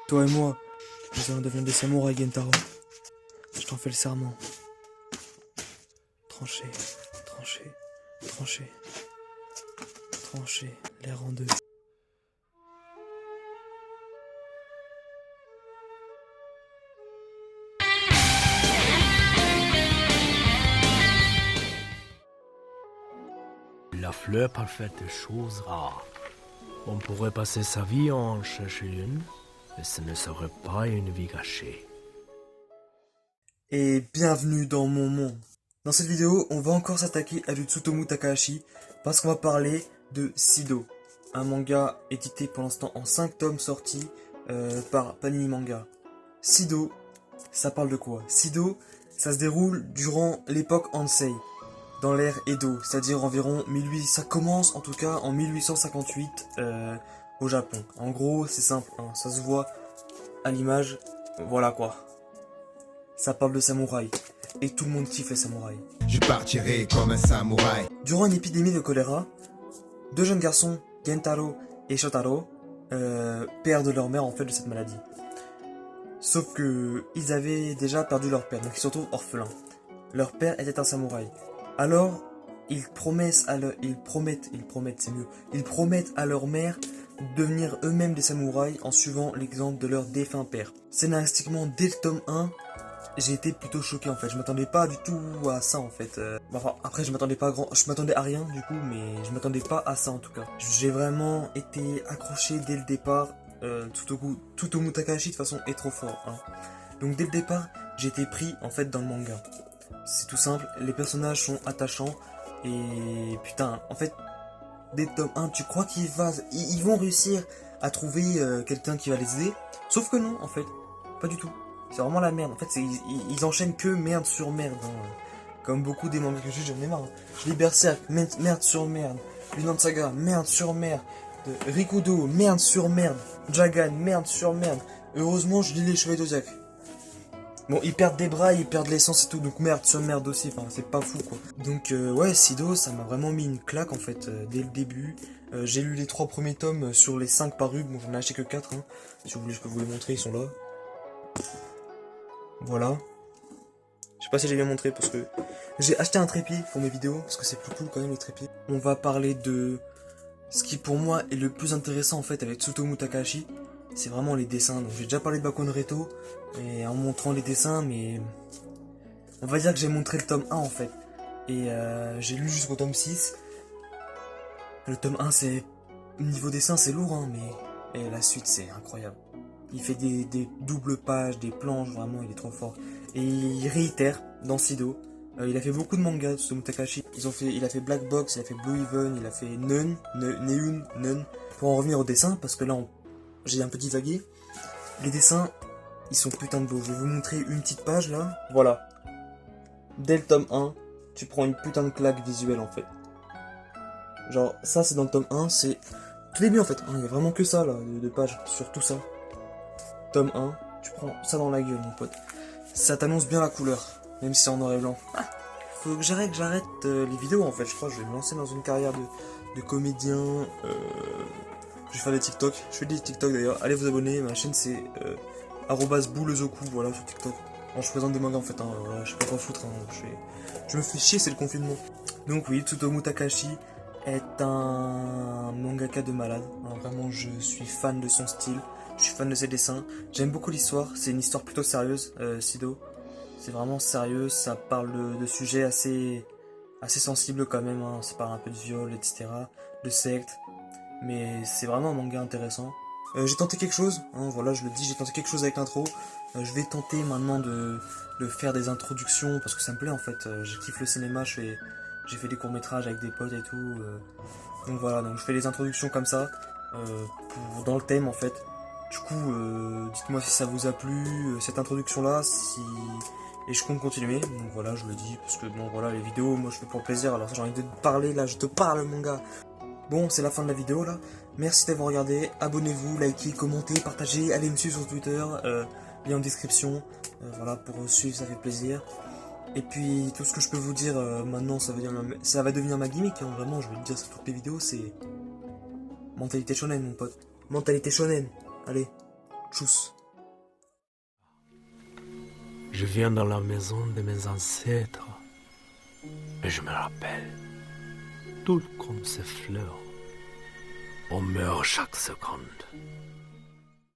Toi et moi, nous allons devenir des samouraïs, Gentaro. Je t'en fais le serment. Trancher, trancher, trancher, trancher, l'air en deux. La fleur parfaite des choses rares. On pourrait passer sa vie à en chercher une, mais ce ne serait pas une vie gâchée. Et bienvenue dans mon monde. Dans cette vidéo, on va encore s'attaquer à du Tsutomu Takahashi parce qu'on va parler de Sido, un manga édité pour l'instant en 5 tomes sortis par Panini Manga. Sido, ça parle de quoi? Sido, ça se déroule durant l'époque Ansei, dans l'ère Edo, c'est-à-dire environ 1800, ça commence en tout cas en 1858 au Japon. En gros, c'est simple, hein, ça se voit à l'image, voilà quoi. Ça parle de samouraï, et tout le monde kiffe les samouraïs. Je partirai comme un samouraï. Durant une épidémie de choléra, deux jeunes garçons, Gentaro et Shotaro, perdent leur mère en fait de cette maladie. Sauf que ils avaient déjà perdu leur père, donc ils se retrouvent orphelins. Leur père était un samouraï. Alors, ils promettent à leur mère de devenir eux-mêmes des samouraïs en suivant l'exemple de leur défunt père. Scénaristiquement, dès le tome 1, j'ai été plutôt choqué en fait. Je m'attendais pas du tout à ça en fait. Enfin, après, je m'attendais à rien du coup, mais je m'attendais pas à ça en tout cas. J'ai vraiment été accroché dès le départ. Tsutomu Takahashi de toute façon est trop fort. Hein. Donc dès le départ, j'ai été pris en fait dans le manga. C'est tout simple, les personnages sont attachants et putain, en fait, dès le tome 1, tu crois ils vont réussir à trouver quelqu'un qui va les aider, sauf que non, en fait, pas du tout. C'est vraiment la merde. En fait, ils enchaînent que merde sur merde. Hein. Comme beaucoup des mangas que j'en ai marre. Hein. Je lis Berserk, merde sur merde. Vinland Saga, merde sur merde. Rikudo, merde sur merde. Jagan, merde sur merde. Heureusement, je lis les Chevaliers du Zodiaque. Bon, ils perdent des bras, ils perdent l'essence et tout, donc merde sur merde aussi, enfin, c'est pas fou quoi. Donc, ouais, Sido, ça m'a vraiment mis une claque en fait, dès le début. J'ai lu les 3 premiers tomes sur les 5 parus, bon, j'en ai acheté que 4, hein. Si vous voulez, je peux vous les montrer, ils sont là. Voilà. Je sais pas si j'ai bien montré parce que j'ai acheté un trépied pour mes vidéos, parce que c'est plus cool quand même les trépieds. On va parler de ce qui pour moi est le plus intéressant en fait avec Tsutomu Takahashi. C'est vraiment les dessins. Donc j'ai déjà parlé de Bakon Reto et en montrant les dessins, mais on va dire que j'ai montré le tome 1 en fait. Et j'ai lu jusqu'au tome 6. Le tome 1 c'est... Niveau dessin c'est lourd hein, mais... Et la suite c'est incroyable. Il fait des doubles pages, des planches, vraiment il est trop fort. Et il réitère dans Sido. Il a fait beaucoup de mangas, Tsutomu Takahashi. Il a fait Black Box, il a fait Blue Even, il a fait Neun. Pour en revenir au dessin, parce que là j'ai un peu divagué. Les dessins, ils sont putain de beaux. Je vais vous montrer une petite page là. Voilà. Dès le tome 1, tu prends une putain de claque visuelle en fait. Genre, ça c'est dans le tome 1, c'est tout début en fait. Il y a vraiment que ça là, de pages sur tout ça. Tome 1, tu prends ça dans la gueule mon pote. Ça t'annonce bien la couleur, même si c'est en noir et blanc. Ah, faut que j'arrête les vidéos en fait. Je crois que je vais me lancer dans une carrière de comédien. Je vais faire des TikTok. Je fais des TikTok d'ailleurs. Allez vous abonner. Ma chaîne c'est @boulezoku. Voilà sur TikTok. Bon, je présente des mangas en fait. Hein, voilà, je sais pas quoi foutre. Hein, je me fais chier, c'est le confinement. Donc oui, Tsutomu Takahashi est un mangaka de malade. Hein, vraiment, je suis fan de son style. Je suis fan de ses dessins. J'aime beaucoup l'histoire. C'est une histoire plutôt sérieuse, Sido. C'est vraiment sérieux. Ça parle de sujets assez sensibles quand même. Hein. Ça parle un peu de viol, etc. De secte. Mais c'est vraiment un manga intéressant. J'ai tenté quelque chose. Hein, voilà, je le dis, j'ai tenté quelque chose avec l'intro. Je vais tenter maintenant de faire des introductions parce que ça me plaît en fait. Je kiffe le cinéma. J'ai fait des courts-métrages avec des potes et tout. Donc voilà, donc je fais des introductions comme ça. Dans le thème en fait. Du coup, dites-moi si ça vous a plu, cette introduction-là, et je compte continuer, donc voilà, je le dis, parce que bon, voilà, les vidéos, moi je fais pour le plaisir, alors j'ai envie de te parler, là, je te parle, manga. Bon, c'est la fin de la vidéo, là, merci d'avoir regardé, abonnez-vous, likez, commentez, partagez, allez me suivre sur Twitter, lien en description, voilà, pour suivre, ça fait plaisir. Et puis, tout ce que je peux vous dire, maintenant, ça va devenir ma gimmick, hein, vraiment, je vais le dire sur toutes les vidéos, c'est... Mentalité shonen, mon pote. Mentalité shonen. Allez, tchuss. Je viens dans la maison de mes ancêtres et je me rappelle, tout comme ces fleurs, on meurt chaque seconde.